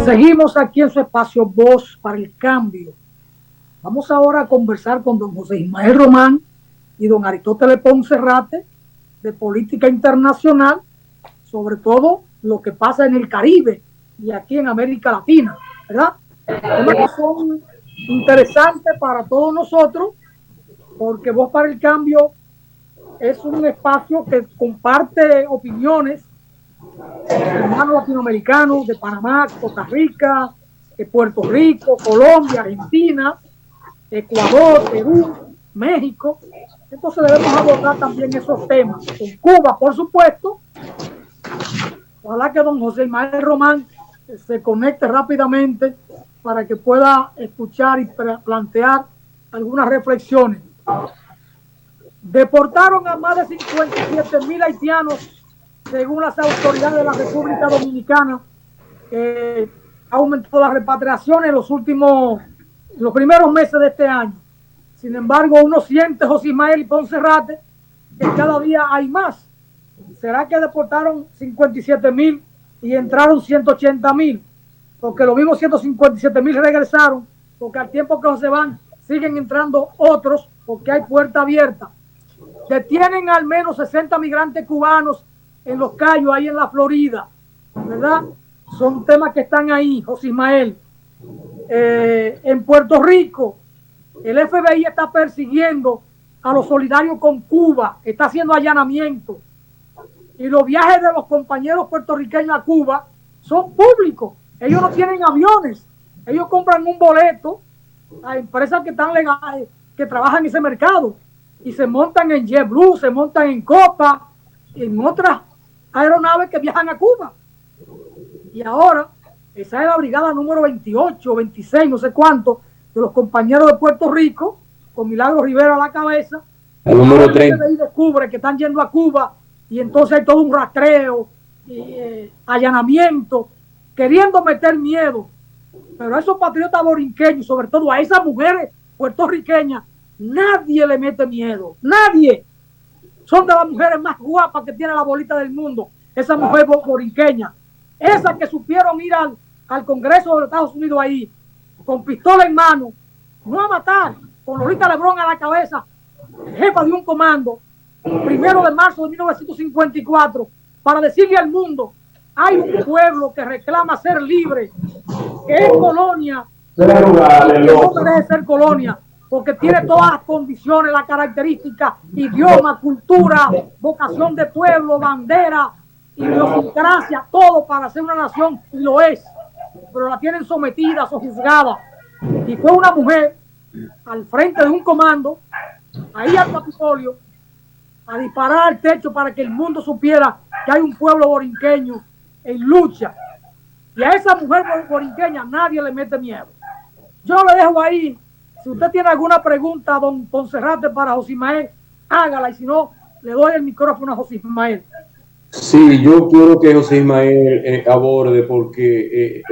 Seguimos aquí en su espacio Voz para el Cambio. Vamos ahora a conversar con don José Ismael Román y don Aristóteles Poncerrate de política internacional, sobre todo lo que pasa en el Caribe y aquí en América Latina, ¿verdad? Temas que son interesantes para todos nosotros, porque Voz para el Cambio es un espacio que comparte opiniones de hermanos latinoamericanos, de Panamá, Costa Rica, de Puerto Rico, Colombia, Argentina, Ecuador, Perú, México. Entonces debemos abordar también esos temas. Con Cuba, por supuesto. Ojalá que don José Ismael Román se conecte rápidamente para que pueda escuchar y plantear algunas reflexiones. Deportaron a más de 57,000 haitianos según las autoridades de la República Dominicana. Ha aumentado las repatriaciones en los primeros meses de este año. Sin embargo, uno siente, José Ismael y Poncerrate, que cada día hay más. ¿Será que deportaron 57,000 y entraron 180,000? Porque los mismos 157,000 regresaron, porque al tiempo que se van, siguen entrando otros, porque hay puerta abierta. Detienen al menos 60 migrantes cubanos en Los Cayos, ahí en la Florida, ¿verdad? Son temas que están ahí, José Ismael. En Puerto Rico, el FBI está persiguiendo a los solidarios con Cuba, está haciendo allanamientos. Y los viajes de los compañeros puertorriqueños a Cuba son públicos. Ellos no tienen aviones. Ellos compran un boleto a empresas que están legales, que trabajan en ese mercado. Y se montan en JetBlue, se montan en Copa, en otras aeronaves que viajan a Cuba. Y ahora, esa es la brigada número 28, 26, no sé cuánto, de los compañeros de Puerto Rico, con Milagro Rivera a la cabeza. El número 30. Y descubre que están yendo a Cuba y entonces hay todo un rastreo, allanamiento, queriendo meter miedo. Pero a esos patriotas borinqueños, sobre todo a esas mujeres puertorriqueñas, nadie le mete miedo. Nadie. Son de las mujeres más guapas que tiene la bolita del mundo. Esa mujer borinqueña. Esas que supieron ir al Congreso de los Estados Unidos ahí, con pistola en mano, no a matar, con Lolita Lebrón a la cabeza, jefa de un comando, 1 de marzo de 1954, para decirle al mundo, hay un pueblo que reclama ser libre, que es colonia, que no merece ser colonia, porque tiene todas las condiciones, las características, idioma, cultura, vocación de pueblo, bandera, idiosincrasia, todo para ser una nación, y lo es, pero la tienen sometida, sojuzgada. Y fue una mujer al frente de un comando, ahí al Capitolio, a disparar al techo para que el mundo supiera que hay un pueblo borinqueño en lucha. Y a esa mujer borinqueña nadie le mete miedo. Yo le dejo ahí. Si usted tiene alguna pregunta, don Poncerrate, para José Ismael, hágala. Y si no, le doy el micrófono a José Ismael. Sí, yo quiero que José Ismael aborde porque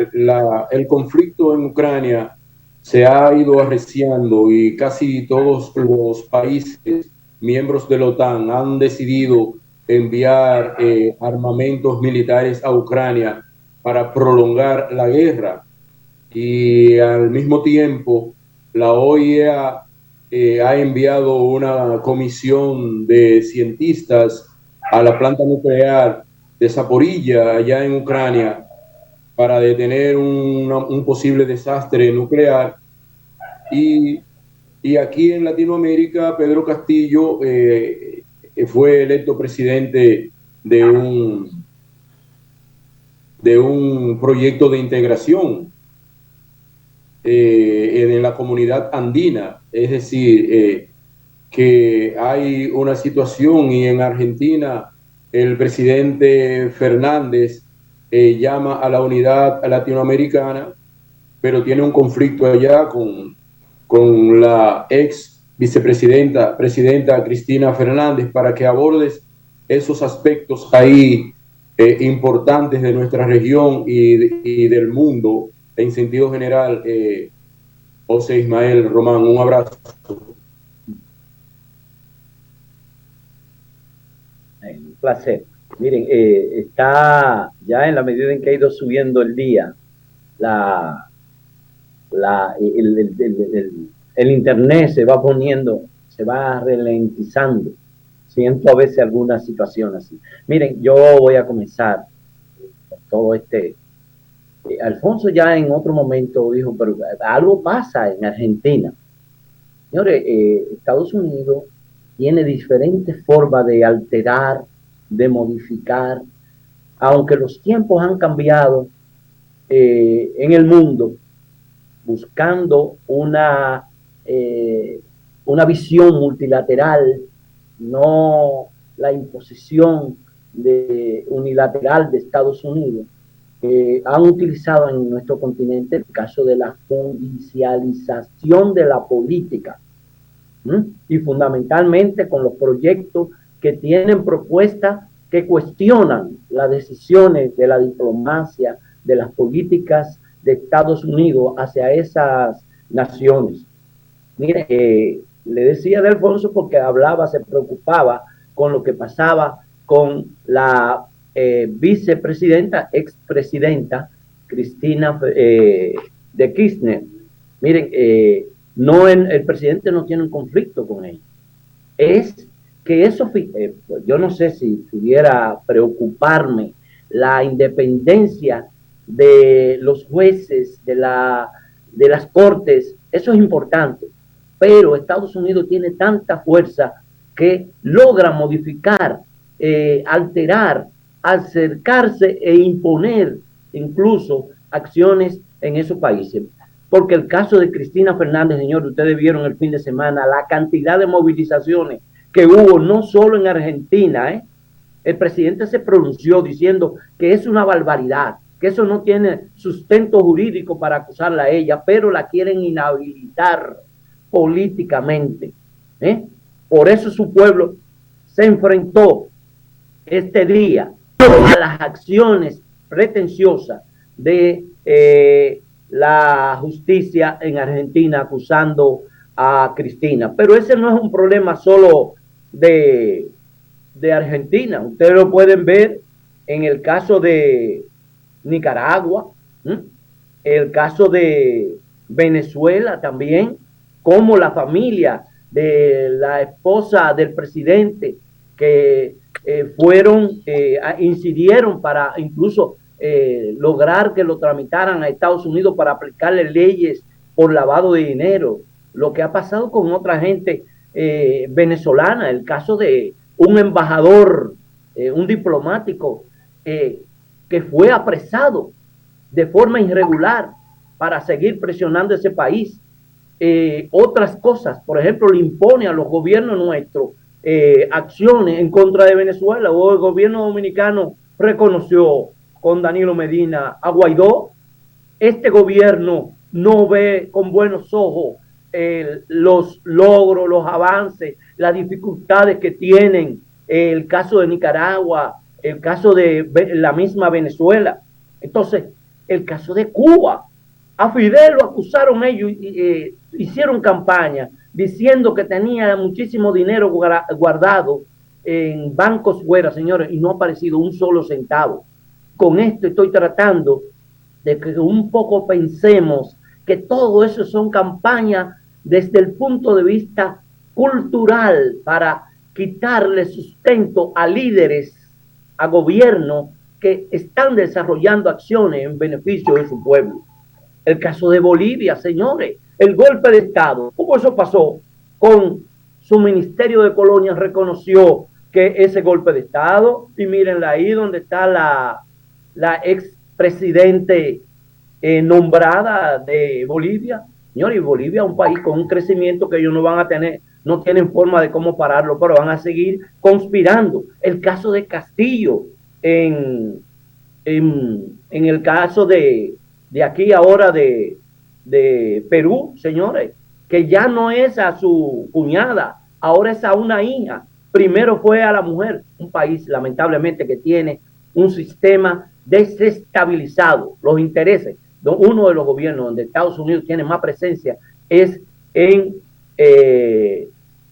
el conflicto en Ucrania se ha ido arreciando y casi todos los países miembros de la OTAN han decidido enviar armamentos militares a Ucrania para prolongar la guerra. Y al mismo tiempo, la OEA ha enviado una comisión de cientistas a la planta nuclear de Zaporilla, allá en Ucrania, para detener un posible desastre nuclear. Y aquí en Latinoamérica, Pedro Castillo fue electo presidente de un proyecto de integración en la comunidad andina. Es decir, que hay una situación y en Argentina el presidente Fernández llama a la unidad latinoamericana, pero tiene un conflicto allá con la ex presidenta Cristina Fernández para que abordes esos aspectos ahí importantes de nuestra región y del mundo en sentido general. José Ismael Román, un abrazo. Un placer. Miren, está ya en la medida en que ha ido subiendo el día, la, el Internet se va poniendo, se va ralentizando. Siento a veces alguna situación así. Miren, yo voy a comenzar con todo este. Alfonso ya en otro momento dijo, pero algo pasa en Argentina. Señores, Estados Unidos tiene diferentes formas de alterar, de modificar, aunque los tiempos han cambiado en el mundo, buscando una visión multilateral, no la imposición unilateral de Estados Unidos. Han utilizado en nuestro continente el caso de la judicialización de la política, y fundamentalmente con los proyectos que tienen propuestas que cuestionan las decisiones de la diplomacia, de las políticas de Estados Unidos hacia esas naciones. Mire, le decía de Alfonso porque hablaba, se preocupaba con lo que pasaba con la vicepresidenta, expresidenta Cristina de Kirchner. Miren, no el presidente no tiene un conflicto con ella. Es que eso, yo no sé si pudiera preocuparme la independencia de los jueces, de las cortes, eso es importante, pero Estados Unidos tiene tanta fuerza que logra modificar, alterar, acercarse e imponer incluso acciones en esos países. Porque el caso de Cristina Fernández, señor, ustedes vieron el fin de semana la cantidad de movilizaciones que hubo, no solo en Argentina, el presidente se pronunció diciendo que es una barbaridad, que eso no tiene sustento jurídico para acusarla a ella, pero la quieren inhabilitar políticamente. Por eso su pueblo se enfrentó este día a las acciones pretenciosas de la justicia en Argentina acusando a Cristina. Pero ese no es un problema solo de Argentina. Ustedes lo pueden ver en el caso de Nicaragua, el caso de Venezuela también, como la familia de la esposa del presidente que incidieron para incluso lograr que lo tramitaran a Estados Unidos para aplicarle leyes por lavado de dinero. Lo que ha pasado con otra gente venezolana, el caso de un embajador, un diplomático que fue apresado de forma irregular para seguir presionando ese país. Otras cosas, por ejemplo, le impone a los gobiernos nuestros acciones en contra de Venezuela, o el gobierno dominicano reconoció con Danilo Medina a Guaidó. Este gobierno no ve con buenos ojos los logros, los avances, las dificultades que tienen el caso de Nicaragua, el caso de la misma Venezuela. Entonces, el caso de Cuba, a Fidel lo acusaron ellos, hicieron campaña diciendo que tenía muchísimo dinero guardado en bancos fuera, señores, y no ha aparecido un solo centavo. Con esto estoy tratando de que un poco pensemos que todo eso son campañas desde el punto de vista cultural para quitarle sustento a líderes, a gobiernos que están desarrollando acciones en beneficio de su pueblo. El caso de Bolivia, señores, el golpe de Estado, ¿cómo eso pasó? Con su Ministerio de Colonias reconoció que ese golpe de Estado, y mírenla ahí donde está la expresidente nombrada de Bolivia. Señores, y Bolivia es un país con un crecimiento que ellos no van a tener, no tienen forma de cómo pararlo, pero van a seguir conspirando. El caso de Castillo, en el caso de aquí ahora de Perú, señores, que ya no es a su cuñada, ahora es a una hija. Primero fue a la mujer, un país lamentablemente que tiene un sistema desestabilizado. Los intereses, uno de los gobiernos donde Estados Unidos tiene más presencia es en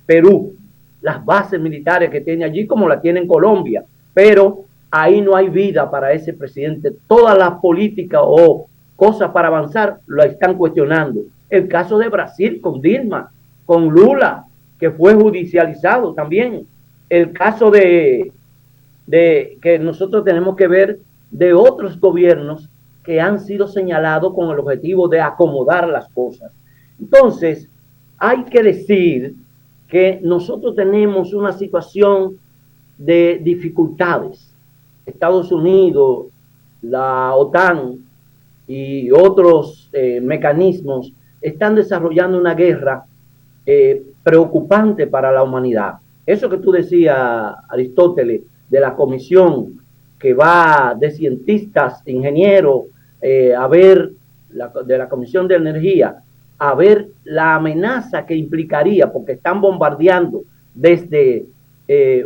Perú. Las bases militares que tiene allí, como la tiene en Colombia, pero ahí no hay vida para ese presidente. Todas las políticas o cosas para avanzar, lo están cuestionando. El caso de Brasil con Dilma, con Lula, que fue judicializado también. El caso de que nosotros tenemos que ver de otros gobiernos que han sido señalados con el objetivo de acomodar las cosas. Entonces, hay que decir que nosotros tenemos una situación de dificultades. Estados Unidos, la OTAN y otros mecanismos están desarrollando una guerra preocupante para la humanidad. Eso que tú decías, Aristóteles, de la comisión que va de cientistas, ingenieros, a ver, de la Comisión de Energía, a ver la amenaza que implicaría, porque están bombardeando desde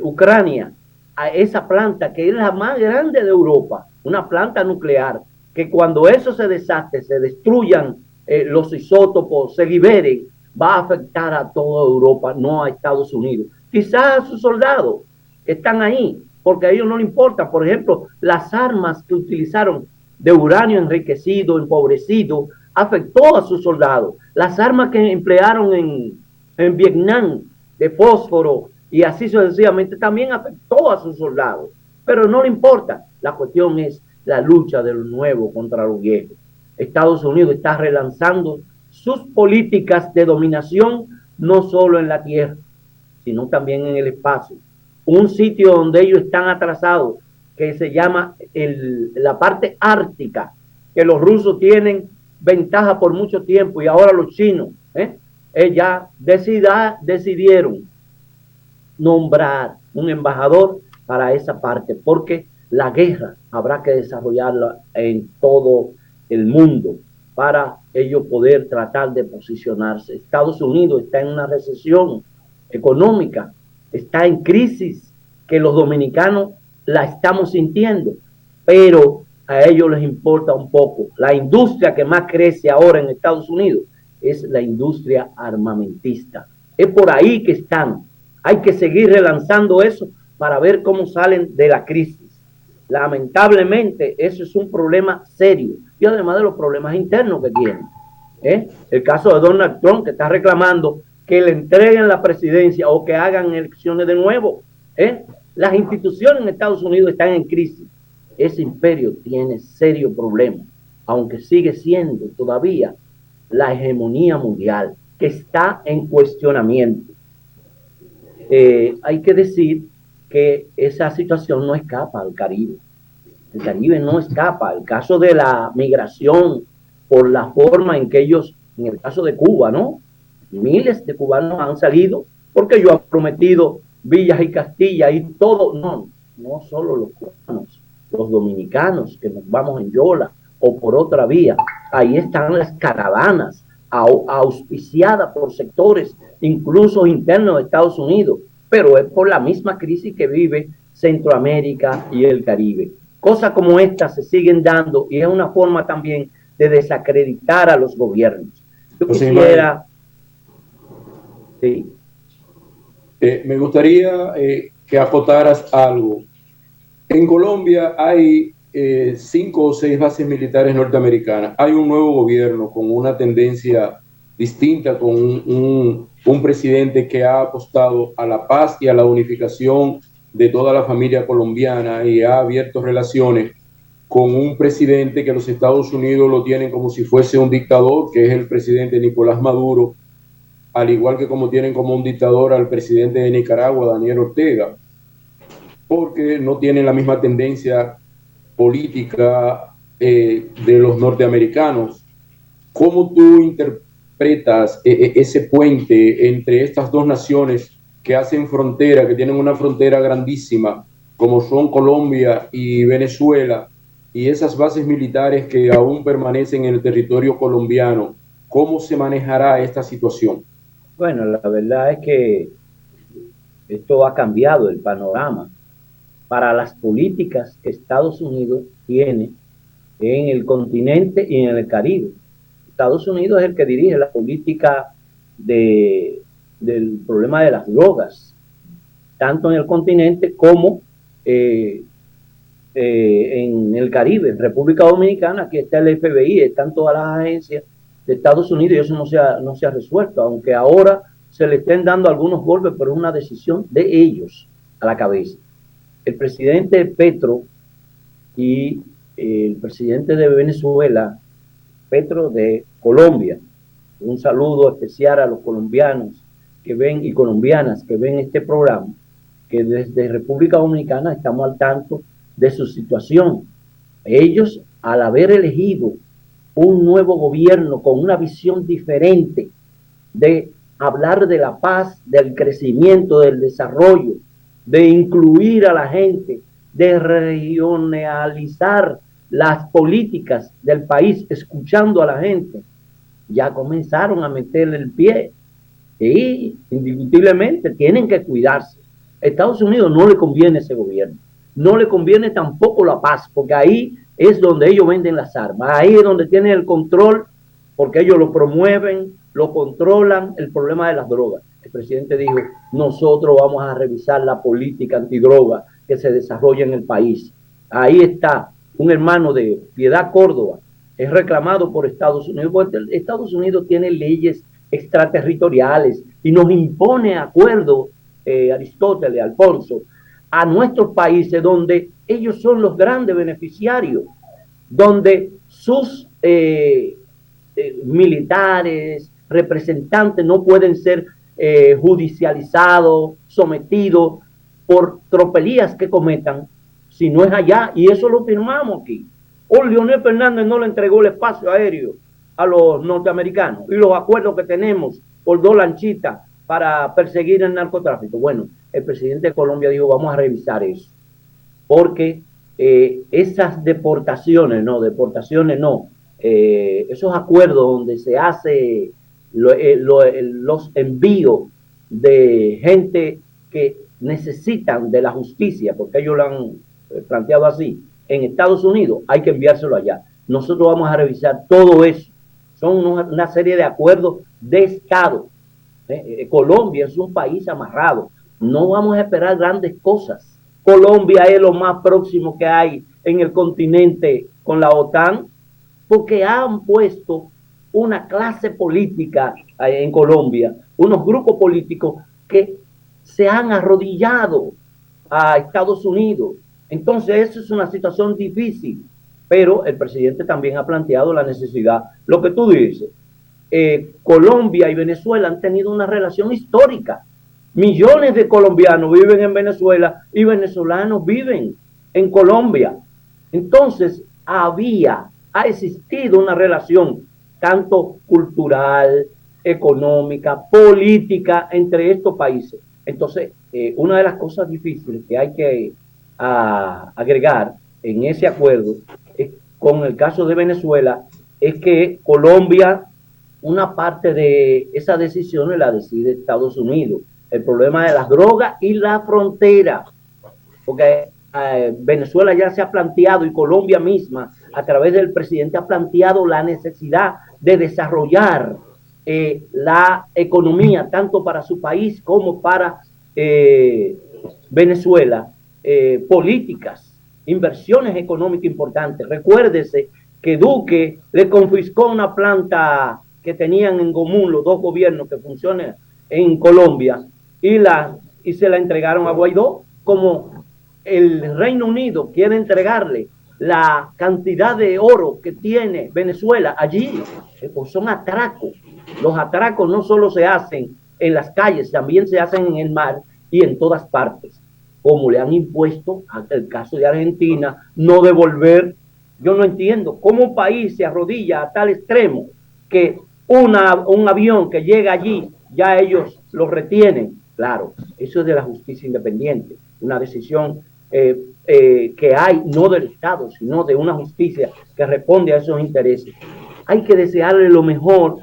Ucrania a esa planta que es la más grande de Europa, una planta nuclear, que cuando eso se desate, se destruyan los isótopos, se liberen, va a afectar a toda Europa, no a Estados Unidos. Quizás a sus soldados que están ahí, porque a ellos no les importa. Por ejemplo, las armas que utilizaron de uranio enriquecido, empobrecido, afectó a sus soldados. Las armas que emplearon en Vietnam de fósforo y así sucesivamente también afectó a sus soldados. Pero no le importa. La cuestión es la lucha de lo nuevo contra lo viejo. Estados Unidos está relanzando sus políticas de dominación no solo en la tierra, sino también en el espacio. Un sitio donde ellos están atrasados, que se llama la parte ártica, que los rusos tienen ventaja por mucho tiempo y ahora los chinos ya decidieron nombrar un embajador para esa parte, porque la guerra habrá que desarrollarla en todo el mundo para ellos poder tratar de posicionarse. Estados Unidos está en una recesión económica, está en crisis, que los dominicanos la estamos sintiendo, pero a ellos les importa un poco. La industria que más crece ahora en Estados Unidos es la industria armamentista. Es por ahí que están. Hay que seguir relanzando eso para ver cómo salen de la crisis. Lamentablemente, eso es un problema serio, y además de los problemas internos que tienen. El caso de Donald Trump, que está reclamando que le entreguen la presidencia o que hagan elecciones de nuevo. Las instituciones en Estados Unidos están en crisis. Ese imperio tiene serio problema, aunque sigue siendo todavía la hegemonía mundial, que está en cuestionamiento. Hay que decir que esa situación no escapa al Caribe. El Caribe no escapa. El caso de la migración, por la forma en que ellos, en el caso de Cuba, ¿no? Miles de cubanos han salido porque ellos han prometido villas y castillas y todo. No solo los cubanos, los dominicanos que nos vamos en Yola o por otra vía. Ahí están las caravanas auspiciadas por sectores incluso internos de Estados Unidos, pero es por la misma crisis que vive Centroamérica y el Caribe. Cosas como estas se siguen dando y es una forma también de desacreditar a los gobiernos. Yo quisiera... Sí. Me gustaría que acotaras algo. En Colombia hay 5 o 6 bases militares norteamericanas. Hay un nuevo gobierno con una tendencia distinta, con un presidente que ha apostado a la paz y a la unificación de toda la familia colombiana y ha abierto relaciones con un presidente que los Estados Unidos lo tienen como si fuese un dictador, que es el presidente Nicolás Maduro, al igual que como tienen como un dictador al presidente de Nicaragua, Daniel Ortega, porque no tienen la misma tendencia política de los norteamericanos. ¿Cómo tú interpretas ese puente entre estas dos naciones que hacen frontera, que tienen una frontera grandísima, como son Colombia y Venezuela, y esas bases militares que aún permanecen en el territorio colombiano? ¿Cómo se manejará esta situación? Bueno, la verdad es que esto ha cambiado el panorama para las políticas que Estados Unidos tiene en el continente y en el Caribe. Estados Unidos es el que dirige la política del problema de las drogas, tanto en el continente como en el Caribe, en República Dominicana. Aquí está el FBI, están todas las agencias de Estados Unidos y eso no se ha resuelto, aunque ahora se le estén dando algunos golpes, pero es una decisión de ellos a la cabeza. El presidente Petro y el presidente de Venezuela, Petro de Colombia, un saludo especial a los colombianos que ven y colombianas que ven este programa, que desde República Dominicana estamos al tanto de su situación. Ellos, al haber elegido un nuevo gobierno con una visión diferente de hablar de la paz, del crecimiento, del desarrollo, de incluir a la gente, de regionalizar las políticas del país, escuchando a la gente, ya comenzaron a meterle el pie y indiscutiblemente tienen que cuidarse. A Estados Unidos no le conviene ese gobierno, no le conviene tampoco la paz, porque ahí es donde ellos venden las armas, ahí es donde tienen el control, porque ellos lo promueven, lo controlan, el problema de las drogas. El presidente dijo, nosotros vamos a revisar la política antidroga que se desarrolla en el país. Ahí está un hermano de Piedad Córdoba, es reclamado por Estados Unidos, porque Estados Unidos tiene leyes extraterritoriales y nos impone acuerdos, Aristóteles, Alfonso, a nuestros países donde ellos son los grandes beneficiarios, donde sus militares, representantes no pueden ser judicializados, sometidos por tropelías que cometan, si no es allá, y eso lo firmamos aquí. Leonel Fernández no le entregó el espacio aéreo a los norteamericanos y los acuerdos que tenemos por 2 lanchitas para perseguir el narcotráfico. Bueno, el presidente de Colombia dijo, vamos a revisar eso, porque esas deportaciones esos acuerdos donde se hace los envíos de gente que necesitan de la justicia, porque ellos lo han planteado así, en Estados Unidos, hay que enviárselo allá. Nosotros vamos a revisar todo eso. Son una serie de acuerdos de Estado. Colombia es un país amarrado. No vamos a esperar grandes cosas. Colombia es lo más próximo que hay en el continente con la OTAN, porque han puesto una clase política en Colombia, unos grupos políticos que se han arrodillado a Estados Unidos. Entonces, eso es una situación difícil, pero el presidente también ha planteado la necesidad, lo que tú dices, Colombia y Venezuela han tenido una relación histórica. Millones de colombianos viven en Venezuela y venezolanos viven en Colombia. Entonces, ha existido una relación tanto cultural, económica, política entre estos países. Entonces, una de las cosas difíciles que hay que agregar en ese acuerdo con el caso de Venezuela es que Colombia, una parte de esa decisión la decide Estados Unidos. El problema de las drogas y la frontera, porque Venezuela ya se ha planteado y Colombia misma a través del presidente ha planteado la necesidad de desarrollar la economía tanto para su país como para Venezuela, políticas, inversiones económicas importantes. Recuérdese que Duque le confiscó una planta que tenían en común los dos gobiernos que funcionan en Colombia y se la entregaron a Guaidó. Como el Reino Unido quiere entregarle la cantidad de oro que tiene Venezuela allí, pues son atracos. Los atracos no solo se hacen en las calles, también se hacen en el mar y en todas partes. Como le han impuesto, el caso de Argentina, no devolver. Yo no entiendo cómo un país se arrodilla a tal extremo que un avión que llega allí, ya ellos lo retienen. Claro, eso es de la justicia independiente, una decisión que hay no del Estado, sino de una justicia que responde a esos intereses. Hay que desearle lo mejor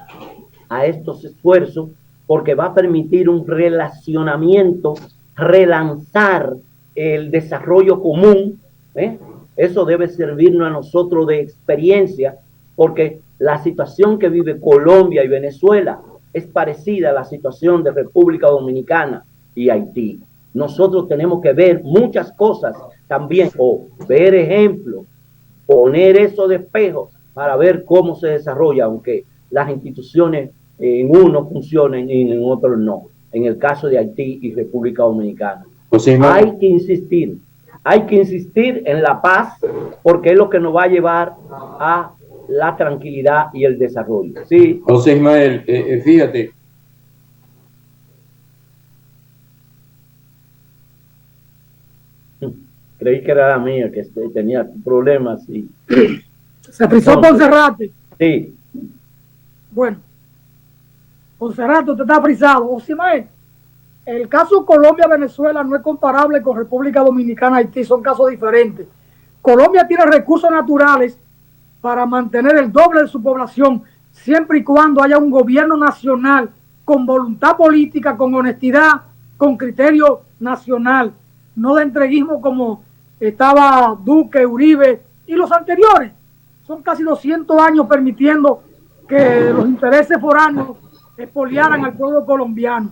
a estos esfuerzos porque va a permitir un relacionamiento, relanzar el desarrollo común. Eso debe servirnos a nosotros de experiencia, porque la situación que vive Colombia y Venezuela es parecida a la situación de República Dominicana y Haití. Nosotros tenemos que ver muchas cosas también, o ver ejemplos, poner eso de espejo para ver cómo se desarrolla, aunque las instituciones en uno funcionen y en otros no. En el caso de Haití y República Dominicana. Hay que insistir en la paz, porque es lo que nos va a llevar a la tranquilidad y el desarrollo. Sí. José Ismael, fíjate. Creí que era la mía, que tenía problemas. Y... Se frizó Poncerrate. Sí. Bueno, Poncerrate, usted está frisado. José Ismael, el caso Colombia-Venezuela no es comparable con República Dominicana-Haití, son casos diferentes. Colombia tiene recursos naturales para mantener el doble de su población, siempre y cuando haya un gobierno nacional con voluntad política, con honestidad, con criterio nacional, no de entreguismo como estaba Duque, Uribe y los anteriores. Son casi 200 años permitiendo que los intereses foráneos expoliaran al pueblo colombiano.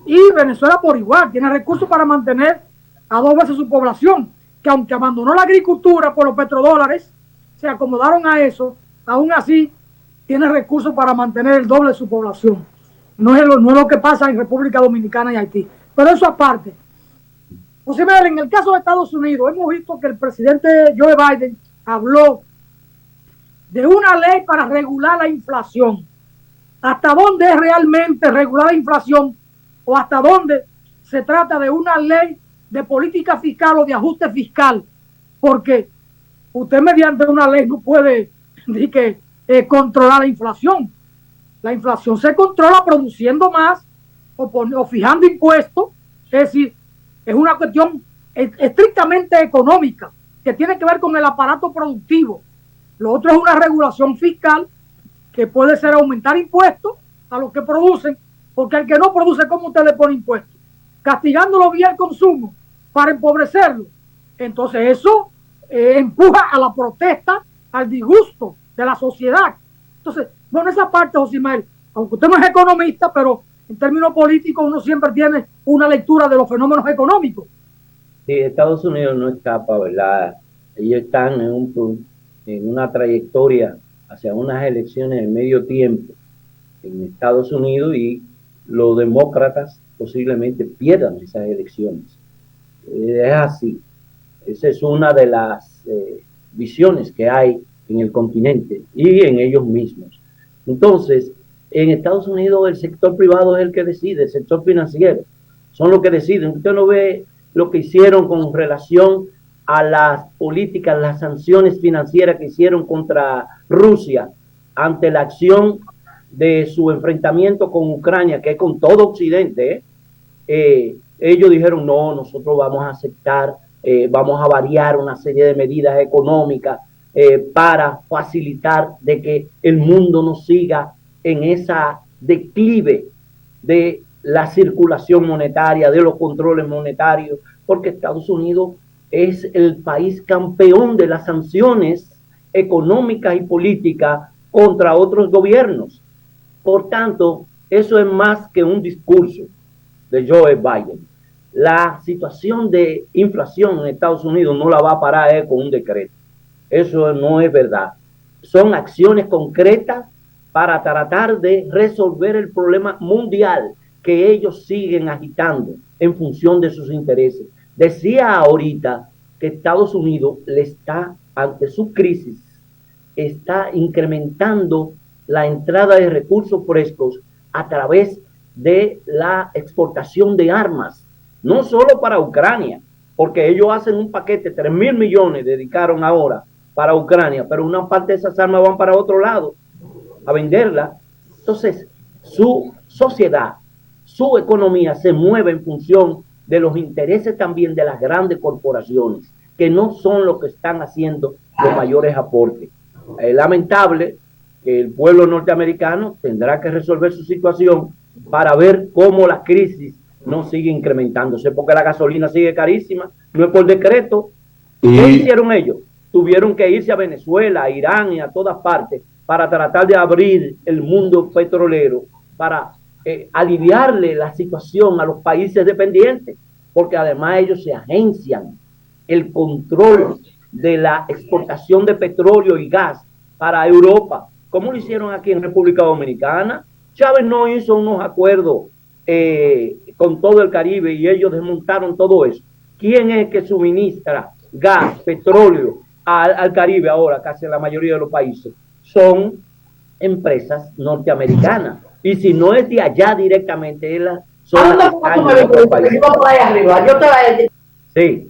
Y Venezuela por igual, tiene recursos para mantener a 2 veces su población, que aunque abandonó la agricultura por los petrodólares, se acomodaron a eso, aún así tiene recursos para mantener el doble de su población. No es lo que pasa en República Dominicana y Haití. Pero eso aparte. José Miguel, en el caso de Estados Unidos, hemos visto que el presidente Joe Biden habló de una ley para regular la inflación. ¿Hasta dónde es realmente regular la inflación? ¿O hasta dónde se trata de una ley de política fiscal o de ajuste fiscal? Porque usted mediante una ley no puede controlar la inflación. La inflación se controla produciendo más o fijando impuestos. Es decir, es una cuestión estrictamente económica que tiene que ver con el aparato productivo. Lo otro es una regulación fiscal que puede ser aumentar impuestos a los que producen, porque al que no produce, ¿cómo usted le pone impuestos? Castigándolo vía el consumo para empobrecerlo. Entonces eso empuja a la protesta, al disgusto de la sociedad. Entonces, bueno, esa parte, José Ismael, aunque usted no es economista, pero en términos políticos uno siempre tiene una lectura de los fenómenos económicos. Sí, Estados Unidos no escapa, ¿verdad? Ellos están en una trayectoria hacia unas elecciones de medio tiempo en Estados Unidos, y los demócratas posiblemente pierdan esas elecciones. Es así. Esa es una de las visiones que hay en el continente y en ellos mismos. Entonces, en Estados Unidos el sector privado es el que decide, el sector financiero son los que deciden. Usted no ve lo que hicieron con relación a las políticas, las sanciones financieras que hicieron contra Rusia ante la acción de su enfrentamiento con Ucrania, que es con todo Occidente. Ellos dijeron, no, nosotros vamos a aceptar, vamos a variar una serie de medidas económicas para facilitar de que el mundo no siga en esa declive de la circulación monetaria, de los controles monetarios, porque Estados Unidos es el país campeón de las sanciones económicas y políticas contra otros gobiernos. Por tanto, eso es más que un discurso de Joe Biden. La situación de inflación en Estados Unidos no la va a parar con un decreto. Eso no es verdad. Son acciones concretas para tratar de resolver el problema mundial que ellos siguen agitando en función de sus intereses. Decía ahorita que Estados Unidos le está, ante su crisis, está incrementando la entrada de recursos frescos a través de la exportación de armas, no solo para Ucrania, porque ellos hacen un paquete, 3.000 millones dedicaron ahora para Ucrania, pero una parte de esas armas van para otro lado a venderla. Entonces, su sociedad, su economía se mueve en función de los intereses también de las grandes corporaciones, que no son los que están haciendo los mayores aportes. Es lamentable que el pueblo norteamericano tendrá que resolver su situación para ver cómo la crisis no sigue incrementándose, porque la gasolina sigue carísima, no es por decreto. ¿Qué hicieron ellos? Tuvieron que irse a Venezuela, a Irán y a todas partes para tratar de abrir el mundo petrolero, para aliviarle la situación a los países dependientes, porque además ellos se agencian el control de la exportación de petróleo y gas para Europa, como lo hicieron aquí en República Dominicana. Chávez no hizo unos acuerdos con todo el Caribe y ellos desmontaron todo eso. ¿Quién es que suministra gas, petróleo al Caribe ahora, casi en la mayoría de los países? Son empresas norteamericanas. Y si no es de allá directamente, es la zona de otros países. Sí.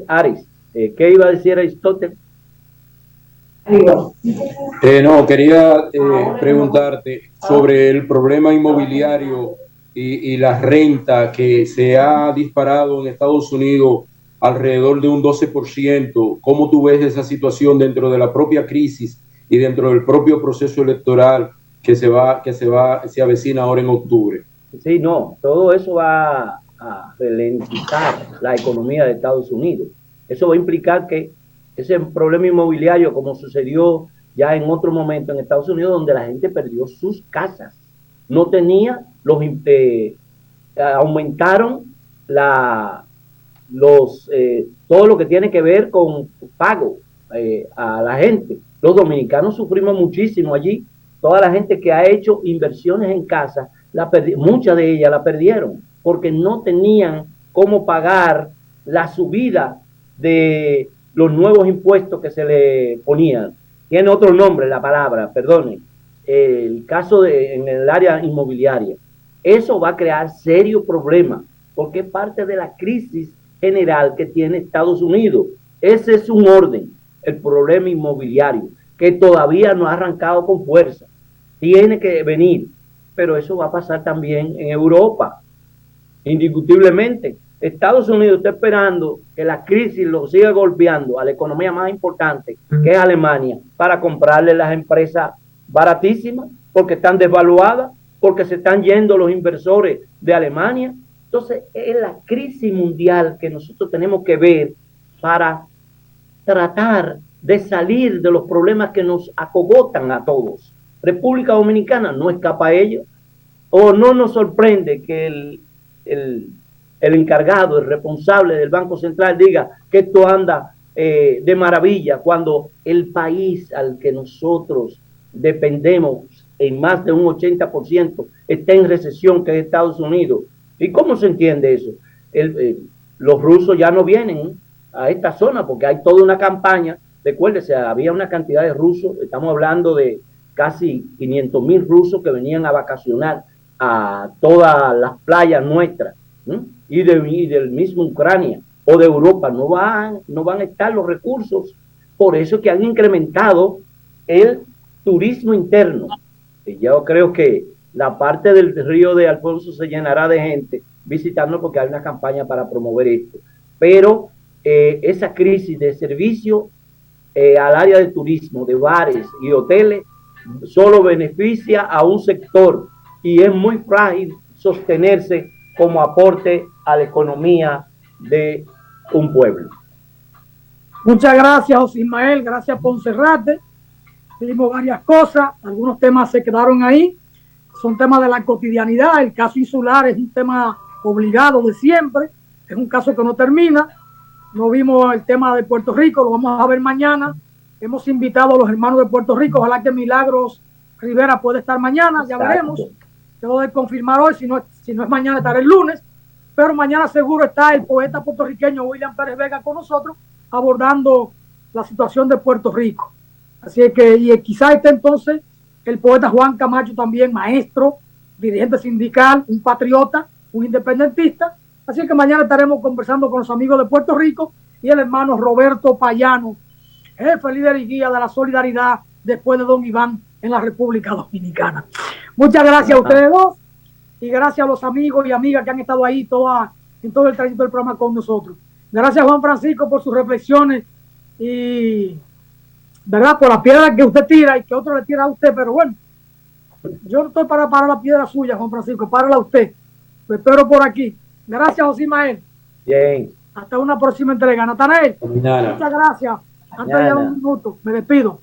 Aris, ¿qué iba a decir Aristóteles? No, quería preguntarte sobre el problema inmobiliario y la renta que se ha disparado en Estados Unidos alrededor de un 12%. ¿Cómo tú ves esa situación dentro de la propia crisis y dentro del propio proceso electoral que se avecina ahora en octubre? Sí, no, todo eso va a ralentizar la economía de Estados Unidos. Eso va a implicar que ese problema inmobiliario, como sucedió ya en otro momento en Estados Unidos, donde la gente perdió sus casas, no tenía aumentaron todo lo que tiene que ver con pago a la gente. Los dominicanos sufrimos muchísimo allí. Toda la gente que ha hecho inversiones en casa, muchas de ellas la perdieron porque no tenían cómo pagar la subida de los nuevos impuestos que se le ponían. Tiene otro nombre la palabra, perdonen. El caso en el área inmobiliaria. Eso va a crear serios problemas porque es parte de la crisis general que tiene Estados Unidos. Ese es un orden, el problema inmobiliario, que todavía no ha arrancado con fuerza. Tiene que venir, pero eso va a pasar también en Europa, indiscutiblemente. Estados Unidos está esperando que la crisis lo siga golpeando a la economía más importante, que es Alemania, para comprarle las empresas baratísimas, porque están desvaluadas, porque se están yendo los inversores de Alemania. Entonces, es la crisis mundial que nosotros tenemos que ver para tratar de salir de los problemas que nos acogotan a todos. República Dominicana no escapa a ello, o no nos sorprende que el encargado, el responsable del Banco Central diga que esto anda de maravilla, cuando el país al que nosotros dependemos en más de un 80% está en recesión, que es Estados Unidos. ¿Y cómo se entiende eso? Los rusos ya no vienen a esta zona porque hay toda una campaña. Recuérdese, había una cantidad de rusos, estamos hablando de casi 500,000 rusos que venían a vacacionar a todas las playas nuestras, y del mismo Ucrania o de Europa. No van a estar los recursos. Por eso que han incrementado el turismo interno. Y yo creo que la parte del río de Alfonso se llenará de gente visitando porque hay una campaña para promover esto. Pero esa crisis de servicio al área de turismo, de bares y hoteles, solo beneficia a un sector y es muy frágil sostenerse como aporte a la economía de un pueblo. Muchas gracias, José Ismael, gracias, Ponserrate. Vimos varias cosas, algunos temas se quedaron ahí, son temas de la cotidianidad. El caso insular es un tema obligado de siempre, es un caso que no termina. No vimos el tema de Puerto Rico, lo vamos a ver mañana. Hemos invitado a los hermanos de Puerto Rico, ojalá que Milagros Rivera pueda estar mañana, ya veremos. Debo de confirmar hoy, si no es mañana estará el lunes, pero mañana seguro está el poeta puertorriqueño William Pérez Vega con nosotros abordando la situación de Puerto Rico. Así que, y quizá esté entonces el poeta Juan Camacho también, maestro, dirigente sindical, un patriota, un independentista. Así que mañana estaremos conversando con los amigos de Puerto Rico y el hermano Roberto Payano, jefe, líder y guía de la solidaridad después de Don Iván en la República Dominicana. Muchas gracias a ustedes dos y gracias a los amigos y amigas que han estado ahí en todo el trayecto del programa con nosotros. Gracias, Juan Francisco, por sus reflexiones y, ¿verdad?, por la piedra que usted tira y que otro le tira a usted, pero bueno, yo no estoy para parar la piedra suya, Juan Francisco, párala a usted. Lo espero por aquí. Gracias, José Ismael. Bien. Hasta una próxima entrega. Natanael, muchas gracias. Antes de un minuto, me despido.